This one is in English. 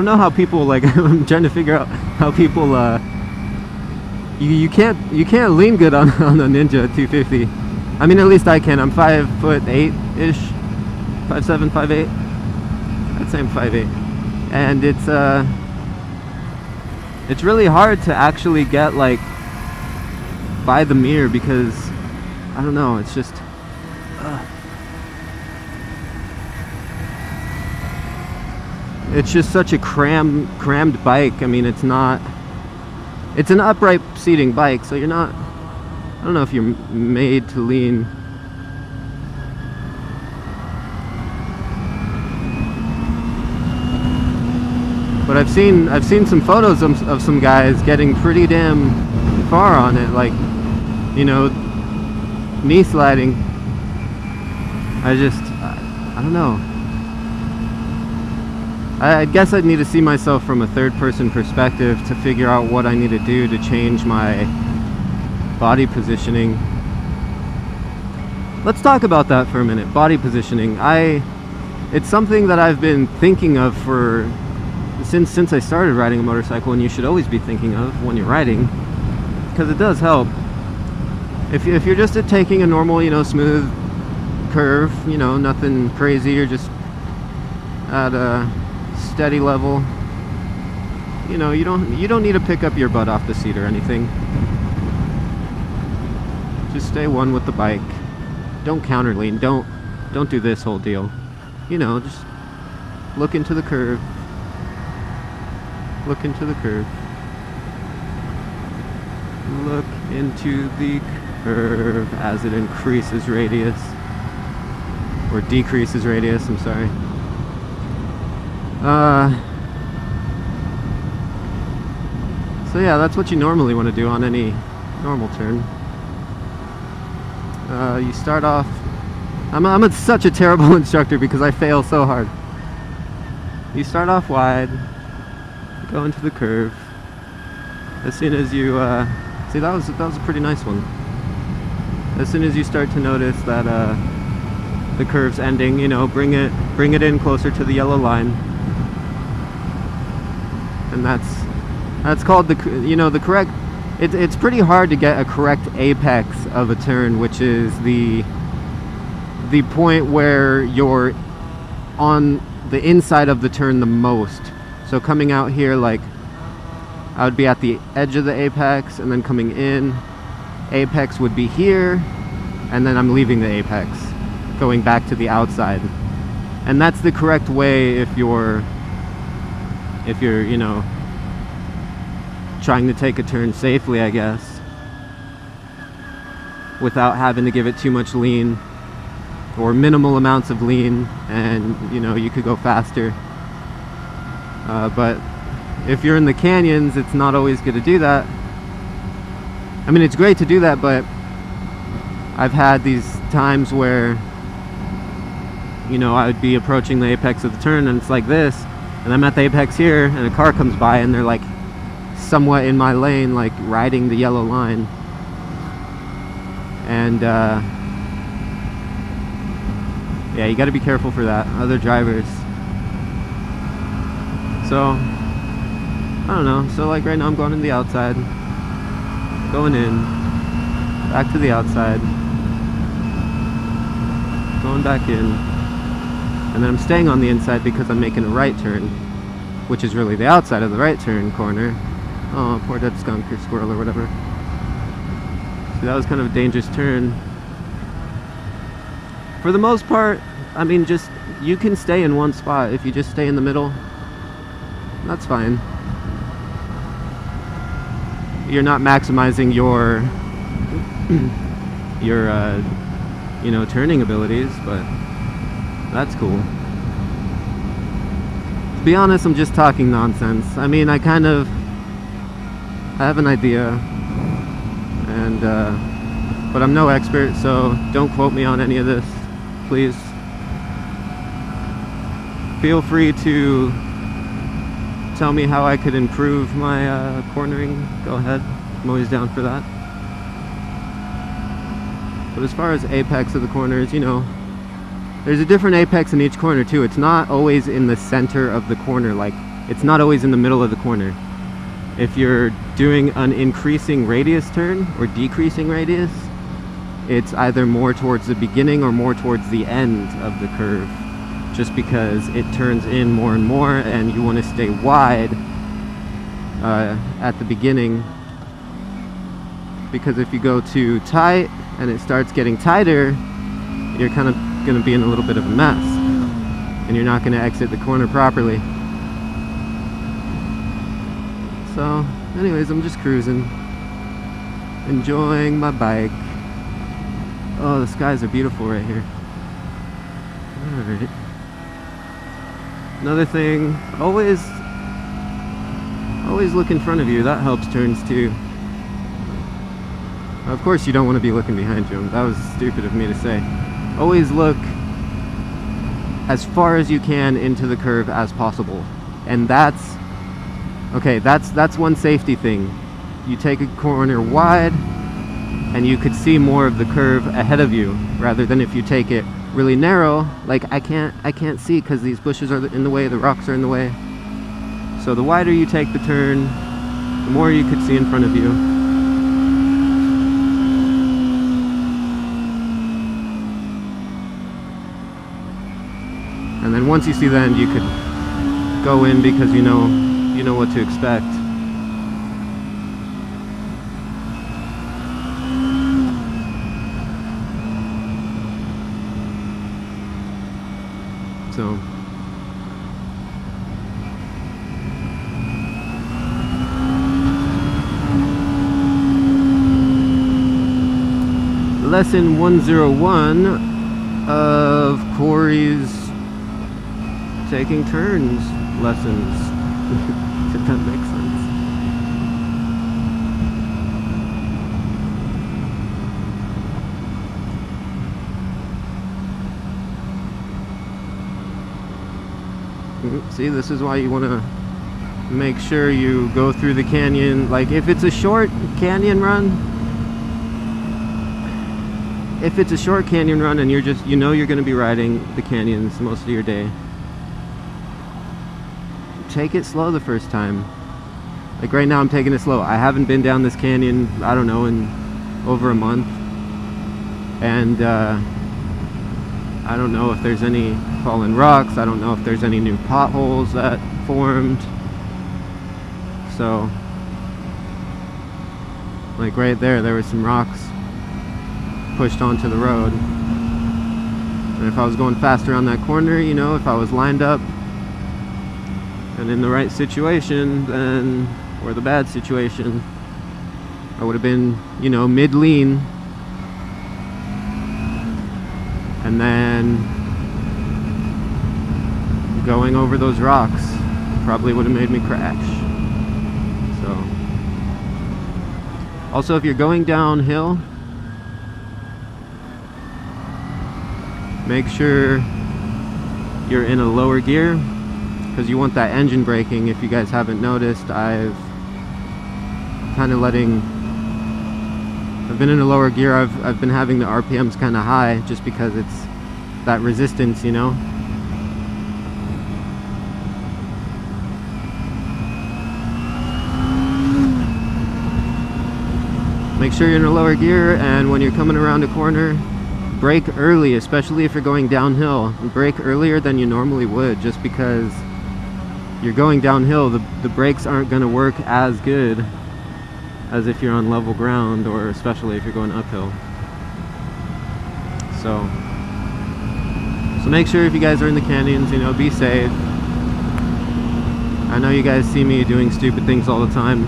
don't know how people like. I'm trying to figure out how people. You can't lean good on a Ninja 250. I mean, at least I can. I'm 5'8" ish, 5'7", 5'8". I'd say I'm 5'8", and it's really hard to actually get like by the mirror because I don't know. It's just. It's just such a crammed bike. I mean, it's not. It's an upright seating bike, so you're not. I don't know if you're made to lean. But I've seen some photos of some guys getting pretty damn far on it, like, you know, knee sliding. I don't know. I guess I'd need to see myself from a third-person perspective to figure out what I need to do to change my body positioning. Let's talk about that for a minute. Body positioning. It's something that I've been thinking of since I started riding a motorcycle, and you should always be thinking of when you're riding, because it does help. If you're just taking a normal, you know, smooth curve, you know, nothing crazy, you're just at a steady level, you know, you don't need to pick up your butt off the seat or anything. Just stay one with the bike. Don't counter lean. Don't do this whole deal. You know, just look into the curve. Look into the curve. Look into the curve as it increases radius. Or decreases radius, I'm sorry. So yeah, that's what you normally want to do on any normal turn. You start off. I'm such a terrible instructor because I fail so hard. You start off wide, go into the curve. As soon as you see, that was a pretty nice one. As soon as you start to notice that the curve's ending, you know, bring it in closer to the yellow line. And that's called the correct. It's pretty hard to get a correct apex of a turn, which is the point where you're on the inside of the turn the most. So coming out here, like, I would be at the edge of the apex, and then coming in, apex would be here, and then I'm leaving the apex, going back to the outside. And that's the correct way if you're you know, trying to take a turn safely, I guess, without having to give it too much lean, or minimal amounts of lean, and you know, you could go faster. But if you're in the canyons, it's not always good to do that. I mean, it's great to do that, but I've had these times where, you know, I would be approaching the apex of the turn, and it's like this, and I'm at the apex here, and a car comes by, and they're like somewhat in my lane, like riding the yellow line. And yeah, you got to be careful for that. Other drivers. So I don't know. So like right now, I'm going to the outside, going in, back to the outside, going back in, and then I'm staying on the inside because I'm making a right turn, which is really the outside of the right turn corner. Oh, poor dead skunk or squirrel or whatever. So that was kind of a dangerous turn. For the most part, I mean, just, you can stay in one spot. If you just stay in the middle, that's fine. You're not maximizing your you know, turning abilities, but that's cool. To be honest, I'm just talking nonsense. I mean, I have an idea, and but I'm no expert, so don't quote me on any of this, please. Feel free to tell me how I could improve my cornering. Go ahead, I'm always down for that. But as far as apex of the corners, you know, there's a different apex in each corner too. It's not always in the center of the corner. Like, it's not always in the middle of the corner. If you're doing an increasing radius turn or decreasing radius, it's either more towards the beginning or more towards the end of the curve, just because it turns in more and more, and you want to stay wide at the beginning, because if you go too tight and it starts getting tighter, you're kind of going to be in a little bit of a mess, and you're not going to exit the corner properly. So anyways, I'm just cruising, enjoying my bike. Oh, the skies are beautiful right here. Alright. Another thing, always look in front of you. That helps turns too. Of course you don't want to be looking behind you. That was stupid of me to say. Always look as far as you can into the curve as possible. And that's one safety thing. You take a corner wide and you could see more of the curve ahead of you, rather than if you take it really narrow, like I can't see because these bushes are in the way, the rocks are in the way. So the wider you take the turn, the more you could see in front of you. And then once you see the end, you could go in because you know what to expect. So lesson 101 of Corey's taking turns lessons. If that makes sense. See, this is why you want to make sure you go through the canyon. Like if it's a short canyon run, and you're just, you're going to be riding the canyons most of your day, take it slow the first time. Like right now I'm taking it slow. I haven't been down this canyon, I don't know, in over a month, and I don't know if there's any fallen rocks. I don't know if there's any new potholes that formed. So like right there were some rocks pushed onto the road, and if I was going fast around that corner, if I was lined up and in the right situation, then, or the bad situation, I would have been, mid-lean, and then going over those rocks probably would have made me crash. So also, if you're going downhill, make sure you're in a lower gear, because you want that engine braking. If you guys haven't noticed, I've been in a lower gear. I've been having the RPMs kind of high, just because it's that resistance, Make sure you're in a lower gear, and when you're coming around a corner, brake early, especially if you're going downhill. Brake earlier than you normally would, just because you're going downhill. The brakes aren't going to work as good as if you're on level ground, or especially if you're going uphill. So make sure, if you guys are in the canyons, be safe. I know you guys see me doing stupid things all the time.